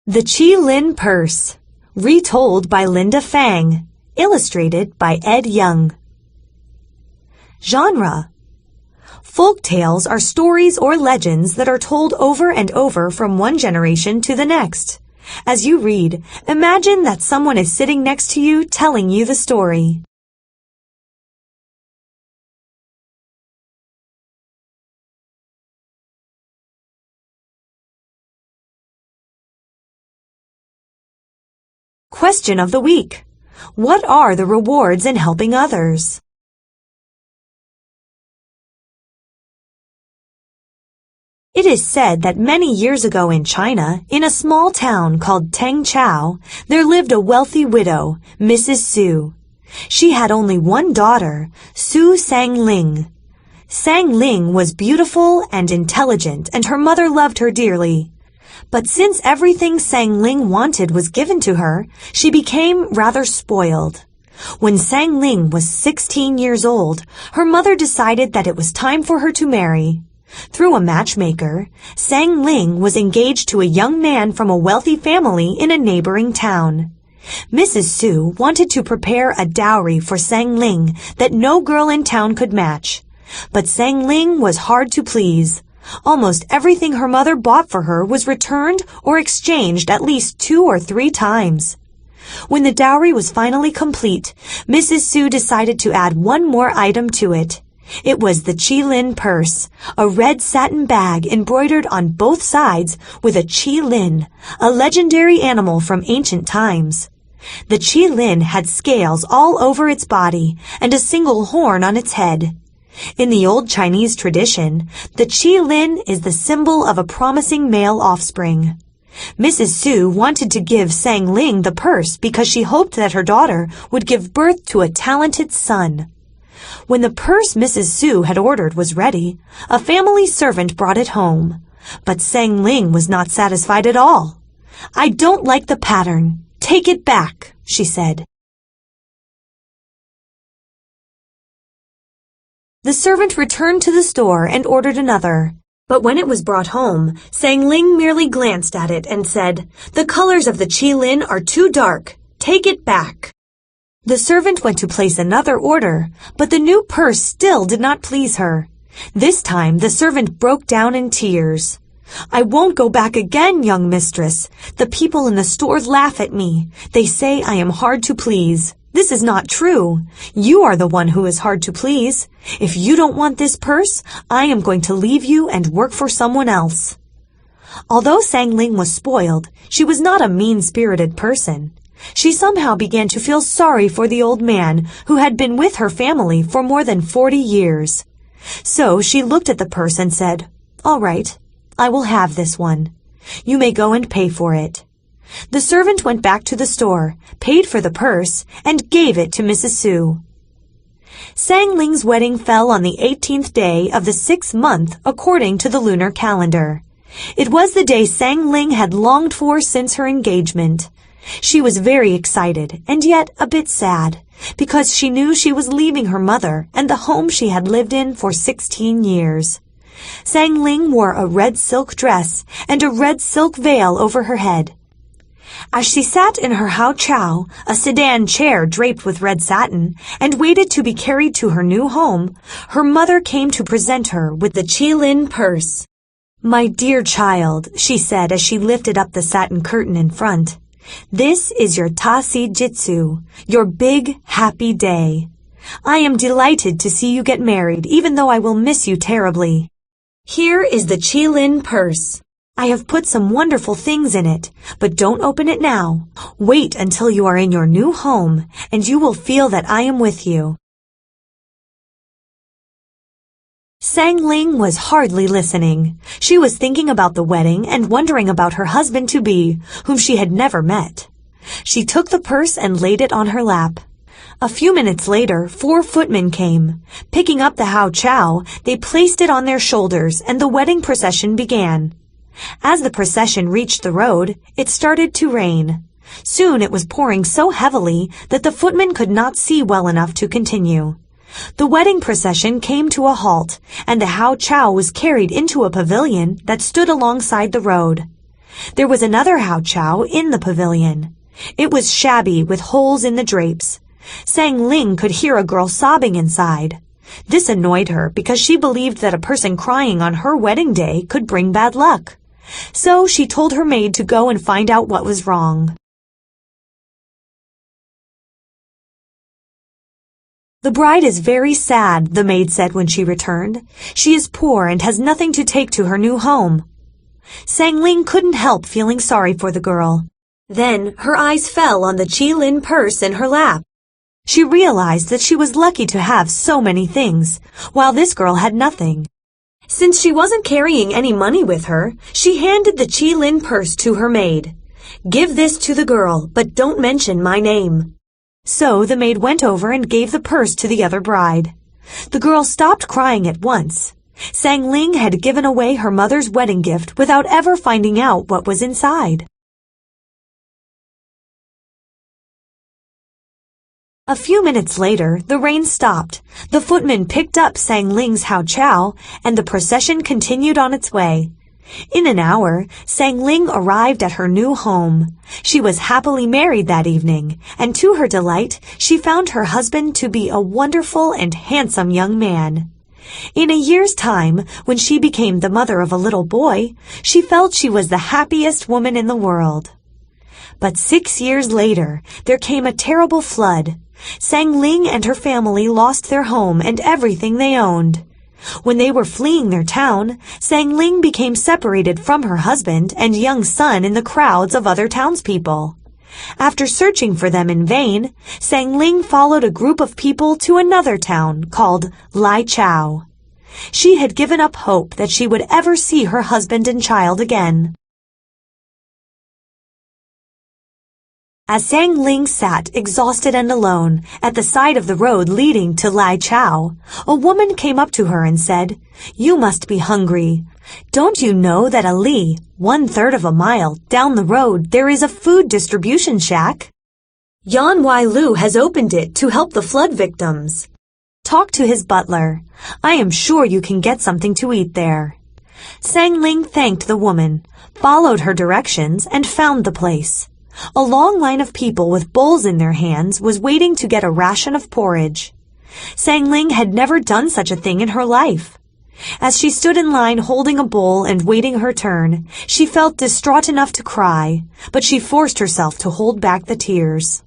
The Chi-Lin Purse, retold by Linda Fang, illustrated by Ed Young. Genre: folk tales are stories or legends that are told over and over from one generation to the next. As you read, imagine that someone is sitting next to you telling you the story. Question of the week: what are the rewards in helping others? It is said that many years ago in China, in a small town called Tengchao, there lived a wealthy widow, Mrs. Su. She had only one daughter, Su Sang-ling. Sang-ling was beautiful and intelligent, and her mother loved her dearly. But since everything Sang-ling wanted was given to her, she became rather spoiled. When Sang-ling was 16 years old, her mother decided that it was time for her to marry. Through a matchmaker, Sang-ling was engaged to a young man from a wealthy family in a neighboring town. Mrs. Su wanted to prepare a dowry for Sang-ling that no girl in town could match. But Sang-ling was hard to please. Almost everything her mother bought for her was returned or exchanged at least 2 or 3 times. When the dowry was finally complete, Mrs. Su decided to add one more item to it. It was the Chi-Lin Purse, a red satin bag embroidered on both sides with a Chi-Lin, a legendary animal from ancient times. The Chi-Lin had scales all over its body and a single horn on its head. In the old Chinese tradition, the Chi-Lin is the symbol of a promising male offspring. Mrs. Su wanted to give Sang-ling the purse because she hoped that her daughter would give birth to a talented son. When the purse Mrs. Su had ordered was ready, a family servant brought it home. But Sang-ling was not satisfied at all. "I don't like the pattern. Take it back," she said. The servant returned to the store and ordered another. But when it was brought home, Sang-ling merely glanced at it and said, "The colors of the Chi-Lin are too dark. Take it back." The servant went to place another order, but the new purse still did not please her. This time the servant broke down in tears. "I won't go back again, young mistress. The people in the store laugh at me. They say I am hard to please. This is not true. You are the one who is hard to please. If you don't want this purse, I am going to leave you and work for someone else." Although Sang-ling was spoiled, she was not a mean-spirited person. She somehow began to feel sorry for the old man who had been with her family for more than 40 years. So she looked at the purse and said, "All right, I will have this one. You may go and pay for it." The servant went back to the store, paid for the purse, and gave it to Mrs. Su. Sang-ling's wedding fell on the 18th day of the 6th month according to the lunar calendar. It was the day Sang-ling had longed for since her engagement. She was very excited and yet a bit sad, because she knew she was leaving her mother and the home she had lived in for 16 years. Sang-ling wore a red silk dress and a red silk veil over her head. As she sat in her hao chow, a sedan chair draped with red satin, and waited to be carried to her new home, her mother came to present her with the Chi-Lin Purse. "My dear child," she said as she lifted up the satin curtain in front, "this is your Ta-Si Jitsu, your big, happy day. I am delighted to see you get married, even though I will miss you terribly. Here is the Chi-Lin Purse. I have put some wonderful things in it, but don't open it now. Wait until you are in your new home, and you will feel that I am with you." Sang-ling was hardly listening. She was thinking about the wedding and wondering about her husband-to-be, whom she had never met. She took the purse and laid it on her lap. A few minutes later, 4 footmen came. Picking up the hao chow, they placed it on their shoulders, and the wedding procession began. As the procession reached the road, it started to rain. Soon it was pouring so heavily that the footmen could not see well enough to continue. The wedding procession came to a halt, and the hao chow was carried into a pavilion that stood alongside the road. There was another Hao Chow in the pavilion. It was shabby with holes in the drapes. Sang Ling could hear a girl sobbing inside. This annoyed her because she believed that a person crying on her wedding day could bring bad luck. So she told her maid to go and find out what was wrong. "The bride is very sad," the maid said when she returned. "She is poor and has nothing to take to her new home." Sang Ling couldn't help feeling sorry for the girl. Then her eyes fell on the Chi-Lin Purse in her lap. She realized that she was lucky to have so many things, while this girl had nothing. Since she wasn't carrying any money with her, she handed the Chi-Lin Purse to her maid. "Give this to the girl, but don't mention my name." So the maid went over and gave the purse to the other bride. The girl stopped crying at once. Sang Ling had given away her mother's wedding gift without ever finding out what was inside. A few minutes later, the rain stopped. The footman picked up Sang Ling's Hao Chow, and the procession continued on its way. In an hour, Sang Ling arrived at her new home. She was happily married that evening, and to her delight, she found her husband to be a wonderful and handsome young man. In a year's time, when she became the mother of a little boy, she felt she was the happiest woman in the world. But 6 years later, there came a terrible flood. Sang Ling and her family lost their home and everything they owned. When they were fleeing their town, Sang Ling became separated from her husband and young son in the crowds of other townspeople. After searching for them in vain, Sang Ling followed a group of people to another town called Lai Chao. She had given up hope that she would ever see her husband and child again. As Sang Ling sat exhausted and alone at the side of the road leading to Lai Chao, a woman came up to her and said, "You must be hungry. Don't you know that a li, 1/3 of a mile, down the road there is a food distribution shack? Yan Wai-lu has opened it to help the flood victims. Talk to his butler. I am sure you can get something to eat there." Sang Ling thanked the woman, followed her directions, and found the place. A long line of people with bowls in their hands was waiting to get a ration of porridge. Sang Ling had never done such a thing in her life. As she stood in line holding a bowl and waiting her turn, she felt distraught enough to cry, but she forced herself to hold back the tears.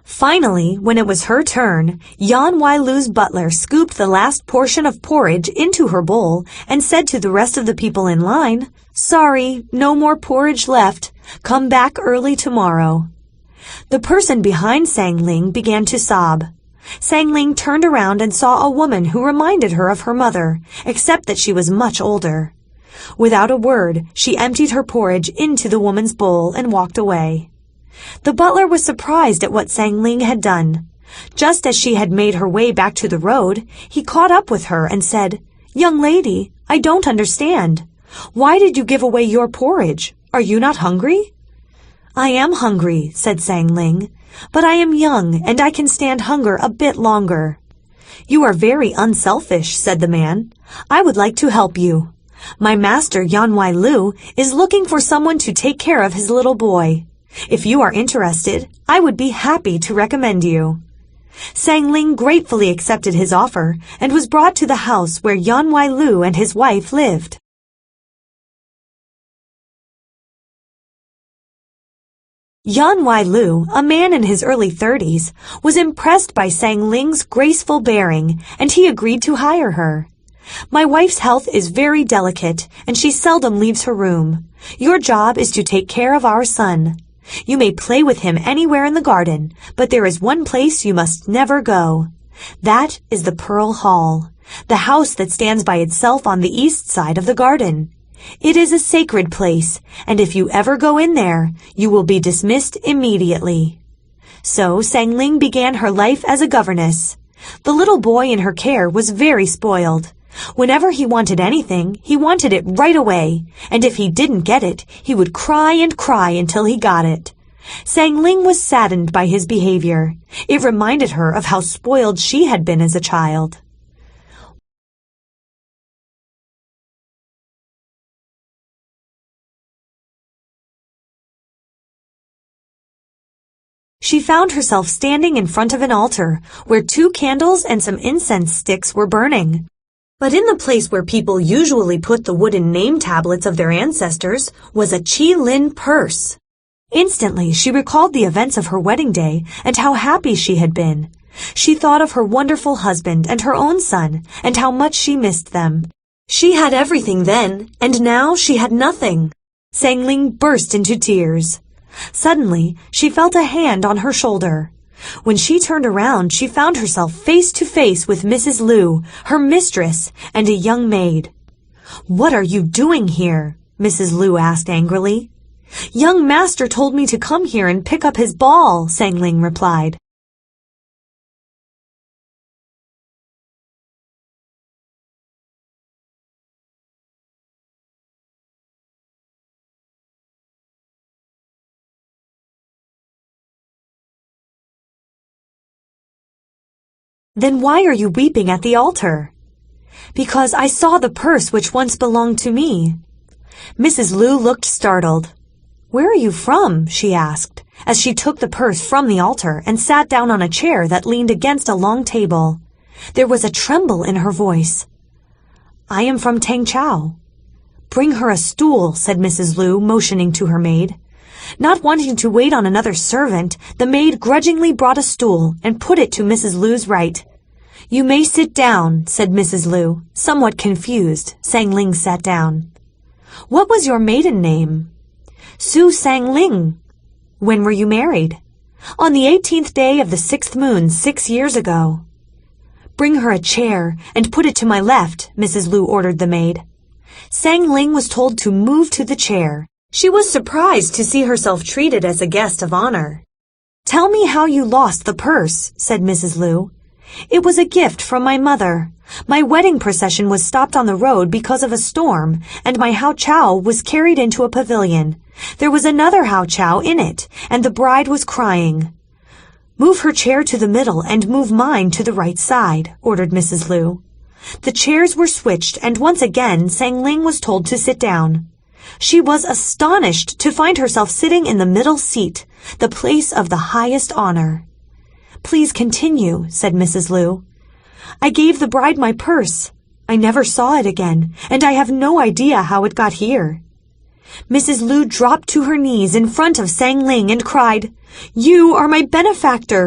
Finally, when it was her turn, Yan Wai-lu's butler scooped the last portion of porridge into her bowl and said to the rest of the people in line, "Sorry, no more porridge left. Come back early tomorrow." The person behind Sang Ling began to sob. Sang Ling turned around and saw a woman who reminded her of her mother, except that she was much older. Without a word, she emptied her porridge into the woman's bowl and walked away. The butler was surprised at what Sang Ling had done. Just as she had made her way back to the road, he caught up with her and said, "Young lady, I don't understand. Why did you give away your porridge? Are you not hungry?" "I am hungry," said Sang Ling, "but I am young and I can stand hunger a bit longer." "You are very unselfish," said the man. "I would like to help you. My master, Yan Wai-lu, is looking for someone to take care of his little boy. If you are interested, I would be happy to recommend you." Sang Ling gratefully accepted his offer and was brought to the house where Yan Wai-lu and his wife lived. Yan Wai-lu, a man in his early 30s, was impressed by Sang Ling's graceful bearing, and he agreed to hire her. "My wife's health is very delicate, and she seldom leaves her room. Your job is to take care of our son. You may play with him anywhere in the garden, but there is one place you must never go. That is the Pearl Hall, the house that stands by itself on the east side of the garden. It is a sacred place, and if you ever go in there, you will be dismissed immediately." So Sang Ling began her life as a governess. The little boy in her care was very spoiled. Whenever he wanted anything, he wanted it right away, and if he didn't get it, he would cry and cry until he got it. Sang Ling was saddened by his behavior. It reminded her of how spoiled she had been as a child. she found herself standing in front of an altar where 2 candles and some incense sticks were burning. But in the place where people usually put the wooden name tablets of their ancestors was a Chi-Lin Purse. Instantly, she recalled the events of her wedding day and how happy she had been. She thought of her wonderful husband and her own son and how much she missed them. She had everything then, and now she had nothing. Sang Ling burst into tears. Suddenly, she felt a hand on her shoulder. When she turned around, she found herself face to face with Mrs. Lu, her mistress, and a young maid. "What are you doing here?" Mrs. Lu asked angrily. "Young master told me to come here and pick up his ball," Sang Ling replied. "Then why are you weeping at the altar?" "Because I saw the purse which once belonged to me." Mrs. Lu looked startled. "Where are you from?" she asked, as she took the purse from the altar and sat down on a chair that leaned against a long table. There was a tremble in her voice. "I am from Tangchao." "Bring her a stool," said Mrs. Lu, motioning to her maid. Not wanting to wait on another servant, the maid grudgingly brought a stool and put it to Mrs. Lu's right. "You may sit down," said Mrs. Lu. Somewhat confused, Sang Ling sat down. "What was your maiden name?" "Su Sang Ling." "When were you married?" "On the 18th day of the 6th moon 6 years ago." "Bring her a chair and put it to my left," Mrs. Lu ordered the maid. Sang Ling was told to move to the chair. She was surprised to see herself treated as a guest of honor. "Tell me how you lost the purse," said Mrs. Lu. "It was a gift from my mother. My wedding procession was stopped on the road because of a storm, and my hao chow was carried into a pavilion. There was another hao chow in it, and the bride was crying." "Move her chair to the middle and move mine to the right side," ordered Mrs. Lu. The chairs were switched, and once again Sang Ling was told to sit down. She was astonished to find herself sitting in the middle seat, the place of the highest honor. "Please continue," said Mrs. Lu. "I gave the bride my purse. I never saw it again, and I have no idea how it got here." Mrs. Lu dropped to her knees in front of Sang Ling and cried, "You are my benefactor.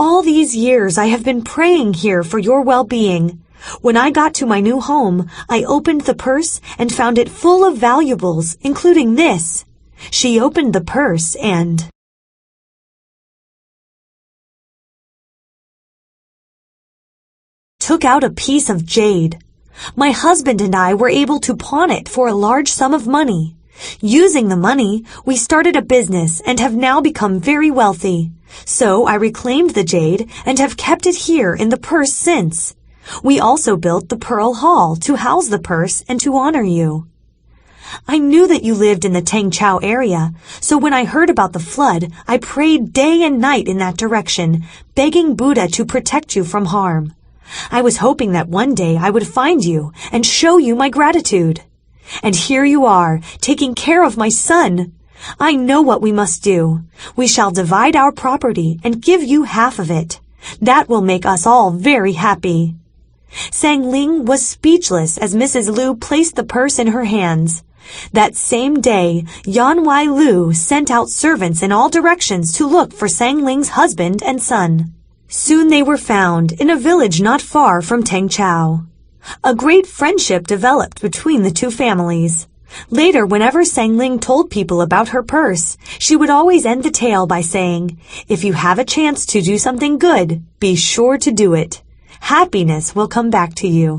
All these years I have been praying here for your well-being. When I got to my new home, I opened the purse and found it full of valuables, including this." She opened the purse and took out a piece of jade. "My husband and I were able to pawn it for a large sum of money. Using the money, we started a business and have now become very wealthy. So I reclaimed the jade and have kept it here in the purse since. We also built the Pearl Hall to house the purse and to honor you." "I knew that you lived in the Tangchao area, so when I heard about the flood, I prayed day and night in that direction, begging Buddha to protect you from harm. I was hoping that one day I would find you and show you my gratitude. And here you are, taking care of my son. I know what we must do. We shall divide our property and give you half of it. That will make us all very happy." Sang Ling was speechless as Mrs. Lu placed the purse in her hands. That same day, Yan Wai Lu sent out servants in all directions to look for Sang Ling's husband and son. Soon they were found in a village not far from Tangchao. A great friendship developed between the two families. Later, whenever Sang Ling told people about her purse, she would always end the tale by saying, "If you have a chance to do something good, be sure to do it. Happiness will come back to you."